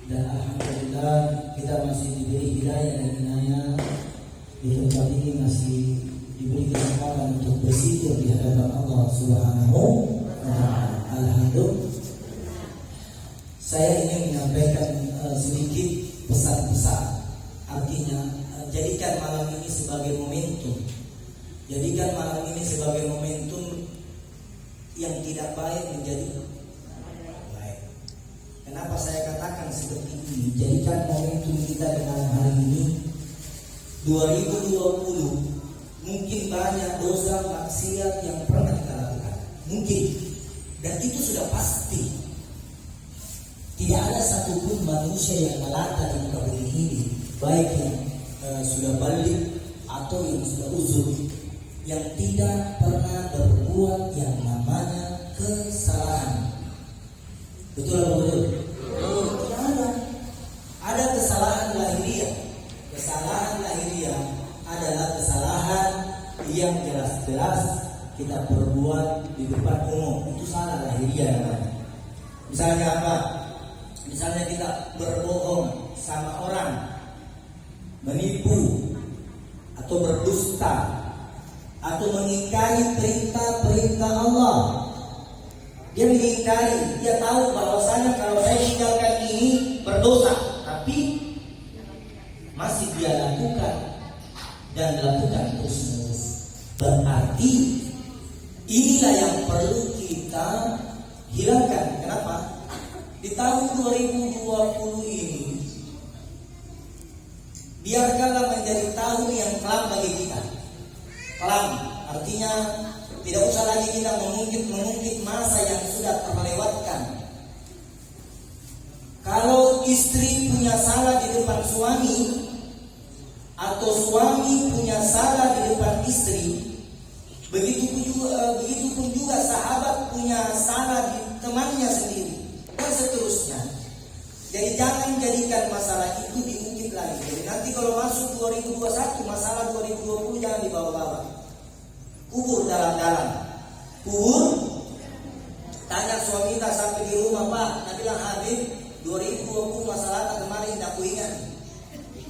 Dan alhamdulillah kita masih diberi hidayah dan inayah. Di tempat ini masih diberi kesempatan untuk berzikir di hadapan Allah Subhanahu wa Ta'ala. Alhamdulillah. Saya ingin menyampaikan sedikit pesan-pesan. Artinya jadikan malam ini sebagai momentum. Jadikan malam ini sebagai momentum yang tidak baik menjadi baik. Kenapa saya katakan seperti ini? Jadikan momentum kita dengan hari ini 2020. Mungkin banyak dosa maksiat yang pernah kita lakukan. Mungkin. Dan itu sudah pasti. Tidak ada satupun manusia yang melata di muka bumi ini, baik yang sudah balik atau yang sudah uzur, yang tidak pernah berbuat yang namanya kesalahan. Betul atau betul? Tidak ada. Ada kesalahan lahiriah. Kesalahan lahiriah adalah kesalahan yang jelas-jelas kita perbuat di depan umum. Itu salah lahiriah namanya. Misalnya apa? Misalnya kita berbohong sama orang, menipu, atau berdusta, atau mengingkari perintah-perintah Allah. Dia mengingkari, dia tahu bahwasanya kalau saya tinggalkan ini berdosa, tapi masih dia lakukan dan lakukan terus-menerus. Berarti inilah yang perlu kita hilangkan. Kenapa? Di tahun 2020 ini biarkanlah menjadi tahun yang kelam bagi kita. Kelam artinya tidak usah lagi kita mengungkit masa yang sudah terlewatkan. Kalau istri punya salah di depan suami, atau suami punya salah di depan istri, begitupun juga sahabat punya salah di temannya sendiri, dan seterusnya. Jadi jangan jadikan masalah itu diungkit lagi. Jadi nanti kalau masuk 2021, masalah 2020 jangan dibawa-bawa. Kubur dalam-dalam. Kubur. Tanya suami kita sampai di rumah, Pak, dia bilang, Habib, 2020 masalah kemarin tidak kuingat.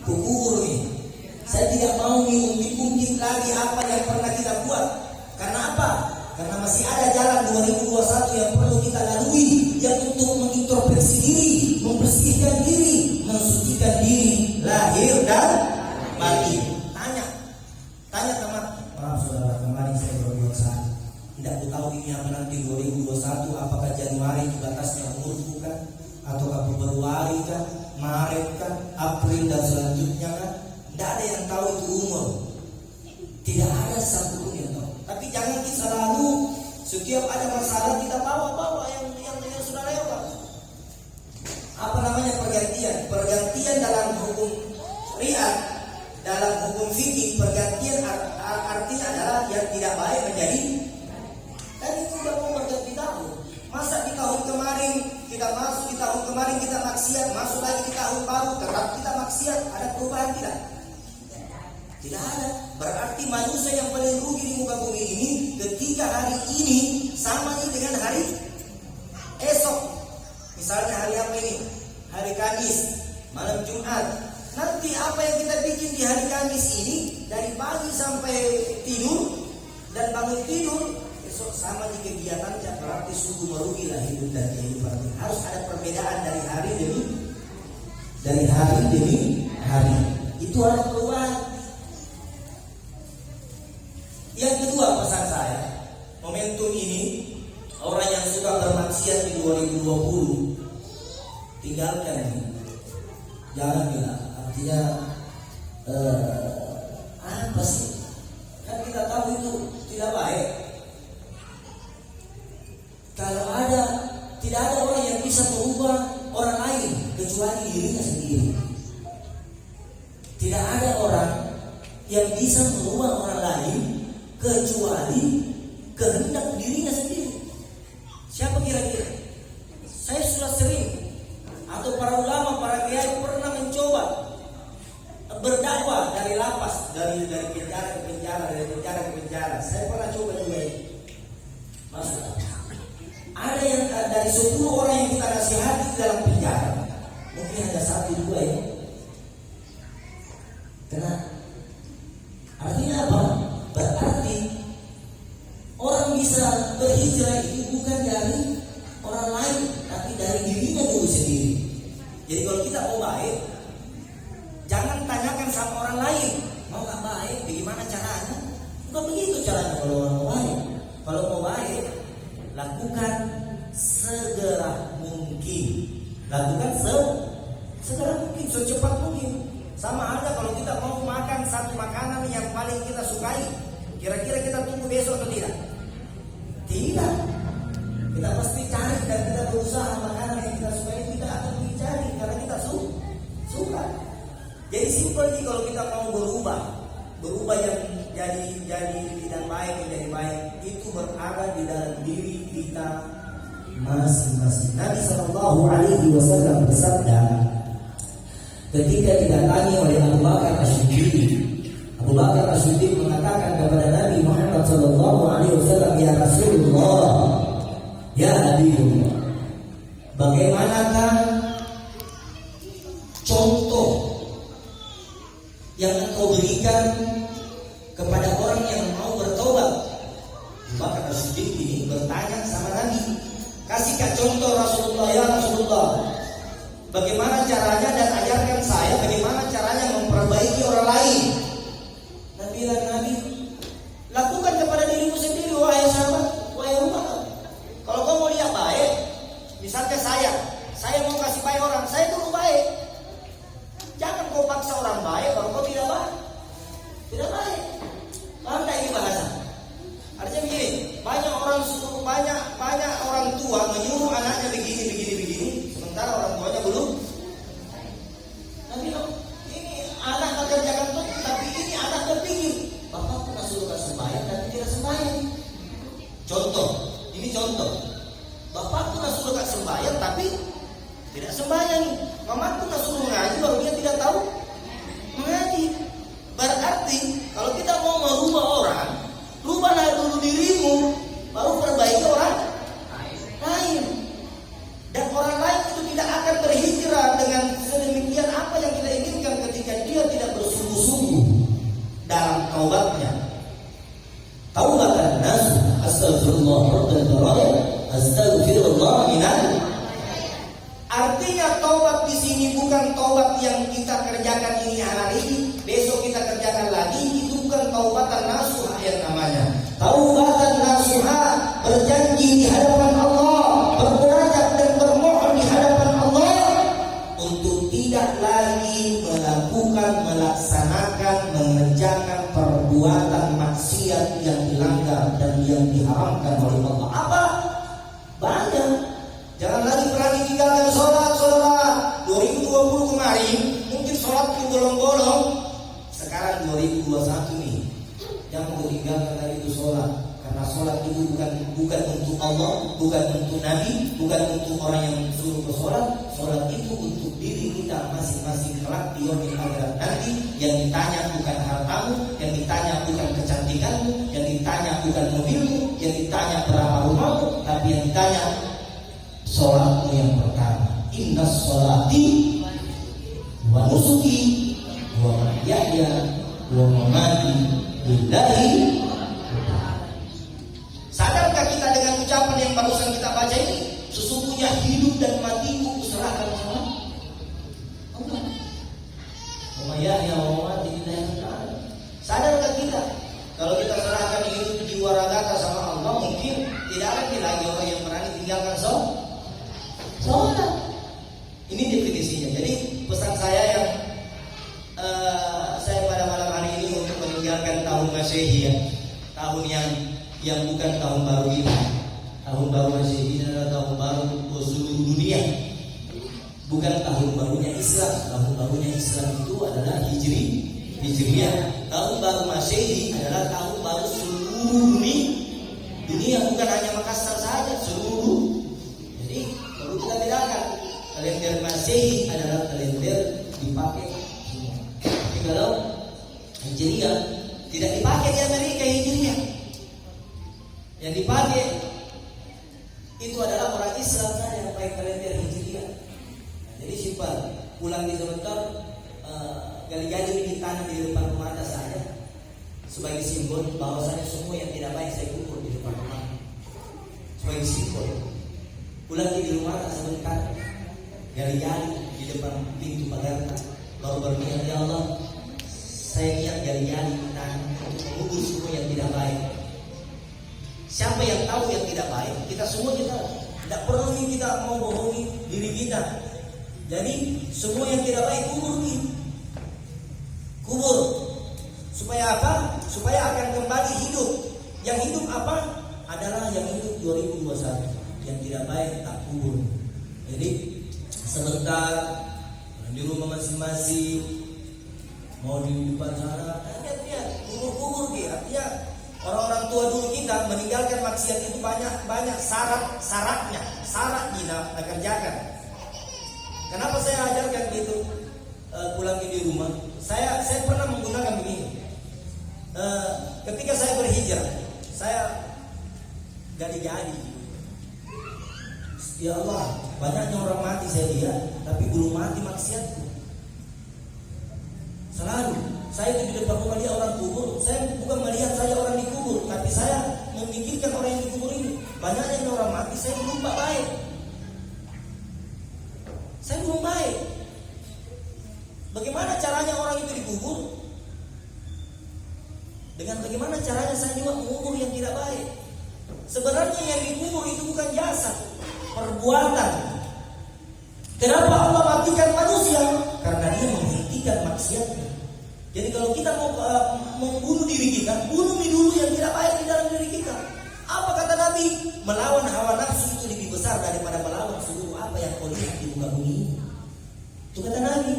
Kubur nih. Saya tidak mau diungkit-ungkit lagi apa yang pernah kita buat. Karena apa? Karena masih ada jalan 2021 yang perlu kita lalui, yang untuk mengintrospeksi diri, membersihkan diri, mensucikan diri, lahir dan batin. Tanya teman. Maaf saudara, kemarin saya berbuat salah. Tidak tahu ini apa nanti 2021, apakah Januari itu batasnya umur bukan? Ataukah Februari kan? Maret kan? April dan selanjutnya kan? Tidak ada yang tahu itu umur. Tidak ada satupun yang tahu. Tapi jangan kita selalu setiap ada masalah kita bawa yang sudah lewat. Apa namanya pergantian? Pergantian dalam hukum syariat, dalam hukum fikih, pergantian artinya adalah yang tidak baik menjadi. Dan itu sudah mau berganti tahun. Masa di tahun kemarin kita masuk, di tahun kemarin kita maksiat, masuk lagi di tahun baru tetap kita maksiat, ada perubahan tidak? Tidak ada. Berarti manusia yang paling rugi di muka bumi ini ketika hari ini sama dengan hari esok. Misalnya hari apa ini? Hari Kamis, malam Jumat. Nanti apa yang kita bikin di hari Kamis ini, dari pagi sampai tidur dan bangun tidur, esok sama di kegiatannya, berarti sungguh merugi lah hidup dan kehidupan. Harus ada perbedaan dari hari demi hari. Itu ada perubahan. Yang kedua pesan saya, momentum ini orang yang suka bermaksiat di 2020 tinggalkan ini. Jangan bilang, artinya apa sih? Kan kita tahu itu tidak baik. Kalau tidak ada orang yang bisa merubah orang lain kecuali dirinya sendiri. Tidak ada orang yang bisa merubah orang lain kecuali kehendak dirinya sendiri. Siapa kira-kira? Saya sudah sering, atau para ulama, para kiai pernah mencoba berdakwah dari lapas, dari penjara ke penjara. Saya pernah coba juga itu. Masuk. Ada yang dari 10 orang yang kita nasihati dalam penjara, mungkin hanya dua ya. Karena artinya apa? Berarti orang bisa berhijrah itu bukan dari orang lain, tapi dari dirinya dulu sendiri. Jadi kalau kita mau baik, jangan tanyakan sama orang lain, mau nggak baik, bagaimana caranya? Bukan begitu caranya kalau orang mau baik. Kalau mau baik, lakukan segera mungkin. Lakukan segera mungkin, secepat mungkin. Sama aja kalau kita mau makan satu makanan yang paling kita sukai, kira-kira kita tunggu besok atau tidak? Tidak. Kita pasti cari dan kita berusaha makanan yang kita sukai, kita akan dicari karena kita suka. Jadi simpel nih, kalau kita mau berubah yang jadi tidak baik menjadi baik, itu berada di dalam diri kita masing-masing. Nabi Shallallahu Alaihi Wasallam bersabda ketika didatangi oleh Abu Bakar As-Siddiq. Abu Bakar As-Siddiq mengatakan kepada Nabi Muhammad Shallallahu Alaihi Wasallam, ya Rasulullah, ya Habibullah, bagaimanakah contoh yang engkau berikan kepada orang yang mau bertobat? Abu Bakar As-Siddiq ini bertanya sama Nabi, kasihkan contoh Rasulullah, ya Rasulullah, bagaimana caranya dan ajarkan saya bagaimana caranya memperbaiki orang lain. Nabi, lakukan kepada dirimu sendiri, wahai sahabat, wahai umat. Kalau kau mau lihat baik, misalnya saya mau kasih baik orang, saya dulu baik. Jangan kau paksa orang baik kalau kau tidak baik. Tidak baik. Paham tak ini bahasa? Artinya begini, banyak orang tua menyuruh anaknya begini, sementara orang tuanya belum. Nabi bilang, ini anak mengerjakan itu, tapi ini anak berpikir, bapak pernah suruh sembahyang tapi tidak sembahyang. Ini contoh. Bapak pernah suruh sembahyang tapi tidak sembahyang. Mama pernah suruh mengaji baru dia tidak tahu mengaji. Berarti kalau kita mau merubah orang, rubahlah dulu dirimu, baru perbaiki orang lain. Dan orang lain itu tidak akan terhijrah dengan sedemikian apa yang kita inginkan ketika dia tidak bersungguh-sungguh dalam taubatnya. Taubatan nasuh, astagfirullah astagfirullah minal. Artinya taubat di sini bukan taubat yang kita kerjakan ini hari ini, besok kita kerjakan lagi. Itu bukan taubatan nasuh yang namanya. Taubatan nasuha, berjanji di hadapan Allah, bermunajat dan bermohon di hadapan Allah untuk tidak lagi melaksanakan, mengerjakan perbuatan maksiat yang dilanggar dan yang diharamkan oleh Allah. Apa? Banyak. Jangan lagi berani tinggalkan sholat. 2020 kemarin mungkin sholat bolong-bolong. Sekarang 2021 nih, jangan tinggalkan lagi itu sholat. Karena sholat itu bukan untuk Allah, bukan untuk Nabi, bukan untuk orang yang suruh ke sholat. Sholat itu untuk diri kita masing-masing kelak di yaumil akhirat nanti. Yang ditanya bukan hartamu, yang ditanya bukan kecantikanmu, yang ditanya bukan mobilmu, yang ditanya berapa rumahmu, tapi yang ditanya sholatmu yang pertama. Inna sholati wa nusuki wa mahyaya wa mamati lillahi. Sadarkah kita dengan ucapan yang barusan kita baca ini? Sesungguhnya hidup dan matiku kuserahkan sama Allah. Wa mahyaya wa mamati lillahi. Sadarkah kita kalau kita serahkan hidup jiwa raga sama Allah, mungkin tidak ada lagi orang yang berani tinggalkan sholat. Ini definisinya. Jadi pesan saya yang saya pada malam hari ini untuk meninggalkan tahun Masehi ya, tahun yang bukan tahun baru ini. Tahun baru Masehi ini adalah tahun baru seluruh dunia, bukan tahun barunya Islam. Tahun barunya Islam itu adalah Hijriyah. Tahun baru Masehi adalah tahun baru seluruh dunia, bukan hanya Makassar saja, seluruh. Jadi perlu kita bedakan. Kalender Masehi adalah kalender dipakai semua. Tapi kalau Hijriyah tidak dipakai di Amerika. Hijriyah yang dipakai itu adalah orang Islam saja yang pakai kalender Hijriyah. Jadi simpel. pulang di sebentar, gali-gali di tanah di depan rumah saya sebagai simbol bahwasanya semua yang tidak baik saya kubur di depan rumah. Sebagai simbol. Pulang di rumah sebentar, gali-gali di depan pintu pagar, baru berniat, ya Allah, saya niat gali-gali di tanah untuk mengubur semua yang tidak baik. Siapa yang tahu yang tidak baik? Kita semua kita tidak perlu kita mau bohongi diri kita. Jadi semua yang tidak baik kubur nih. Kubur. Supaya apa? Supaya akan kembali hidup. Yang hidup apa? Adalah yang hidup 2021. Yang tidak baik tak kubur. Jadi sebentar di rumah masing-masing, mau di depan sana, lihat kubur-kubur gitu. Artinya orang-orang tua dulu kita meninggalkan maksiat itu banyak syaratnya kerjakan. Kenapa saya ajarkan gitu? Pulang di rumah, saya pernah menggunakan begini. Ketika saya berhijrah, saya gali-gali. Ya Allah, banyaknya orang mati saya lihat, tapi belum mati maksiatku. Selalu saya di depan rumah dia orang kubur. Saya bukan melihat saya orang dikubur, tapi saya memikirkan orang yang dikubur ini. Banyaknya orang mati, saya belum baik. Saya belum baik. Bagaimana caranya orang itu dikubur? Dengan bagaimana caranya saya juga mengubur yang tidak baik. Sebenarnya yang dikubur itu bukan jasad, perbuatan. Kenapa Allah matikan manusia? Karena dia menghentikan maksiatnya. Jadi kalau kita mau membunuh diri kita, bunuh dulu yang tidak baik di dalam diri kita. Apa kata Nabi? Melawan hawa nafsu itu lebih besar daripada melawan seluruh apa yang kau lihat di muka bumi ini. Itu kata Nabi.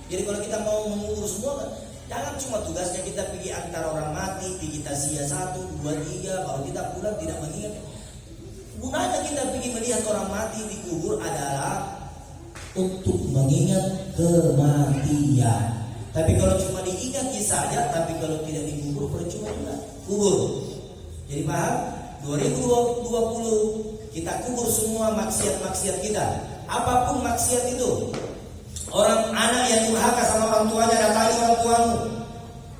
Jadi kalau kita mau mengubur semua, jangan cuma tugasnya kita pergi antara orang mati, pergi taziah 1, 2, 3, baru kita pulang tidak mengingat. Gunanya kita pergi melihat orang mati dikubur adalah untuk mengingat kematian. Tapi kalau cuma diingat saja, tapi kalau tidak dikubur percuma juga. Kubur. Jadi paham? 2020 kita kubur semua maksiat-maksiat kita. Apapun maksiat itu. Orang anak yang durhaka sama orang tuanya, datangi orang tuamu.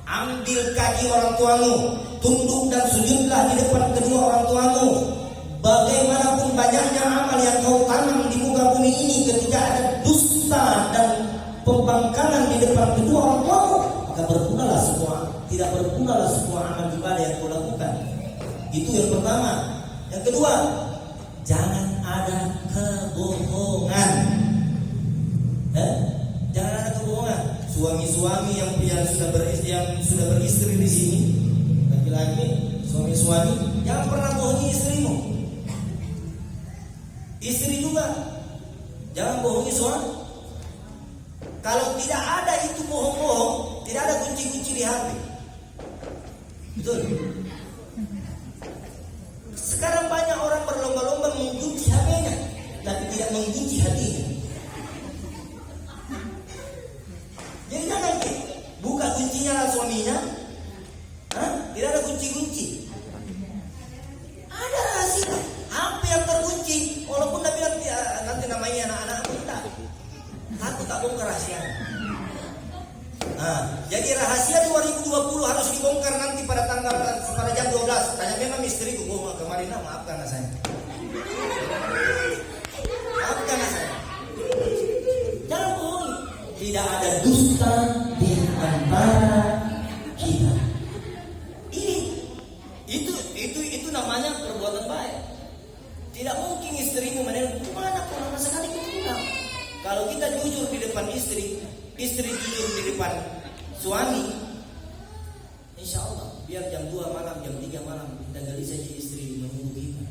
Ambil kaki orang tuamu, tunduk dan sujudlah di depan kedua orang tuamu. Bagaimanapun banyaknya amal yang kau tanam di muka bumi ini, ketika ada dusta dan pembangkangan di depan kedua orang tuamu, maka bergunalah semua, tidak bergunalah semua amal ibadah yang kau lakukan. Itu yang pertama. Yang kedua, jangan ada kebohongan. Jangan ada kebohongan. Suami-suami yang sudah beristri di sini, laki-laki, suami-suami, jangan pernah bohongi istrimu. Istri juga, jangan bohongi suami. Kalau tidak ada itu bohong-bohong, tidak ada kunci-kunci di HP. Betul. Sekarang banyak orang berlomba-lomba mengunci HP-nya, tapi tidak mengunci hatinya. Jadi jangan buka kuncinya suaminya, tidak ada kunci-kunci. Ada rahasia, HP yang terkunci, walaupun Nabi nanti namanya anak-anak kita, takut tak bongkar rahasia. Jadi rahasia 2020 harus dibongkar nanti pada jam 12. Tanya memang istriku, kemarin maafkan saya. Maafkan saya. Jangan bohongi. Tidak ada dusta di antara kita. Itu namanya perbuatan baik. Tidak mungkin istrimu menelpon, "Mana kau lama sekali pulang?" Kalau kita jujur di depan istri jujur di depan suami, insya Allah biar jam 2 malam, jam 3 malam kita gali saja istri menunggu kita.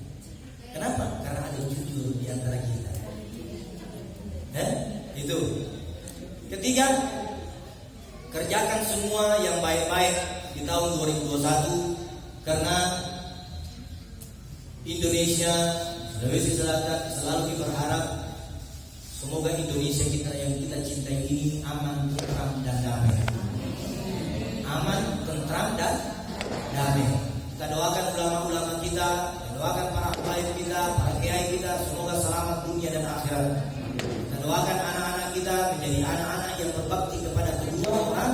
Kenapa? Karena ada jujur di antara kita. Itu. Ketiga, kerjakan semua yang baik-baik di tahun 2021 karena Indonesia, Sulawesi Selatan selalu berharap semoga Indonesia kita yang kita cintai ini aman, tentram dan damai. Aman, tentram dan damai. Kita doakan ulama-ulama kita, doakan para ulama kita, para kiai kita, semoga selamat dunia dan akhirat. Kita doakan anak-anak kita, menjadi anak-anak yang berbakti kepada kedua orang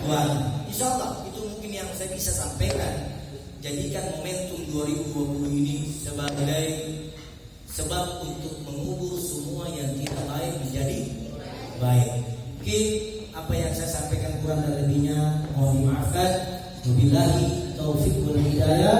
tua. Insya Allah itu mungkin yang saya bisa sampaikan. Jadikan momentum 2020 ini sebagai sebab untuk mengubur semua yang tidak baik menjadi baik. Mungkin apa yang saya sampaikan kurang dan lebihnya mohon dimaafkan. Wabillahi taufiq wal hidayah.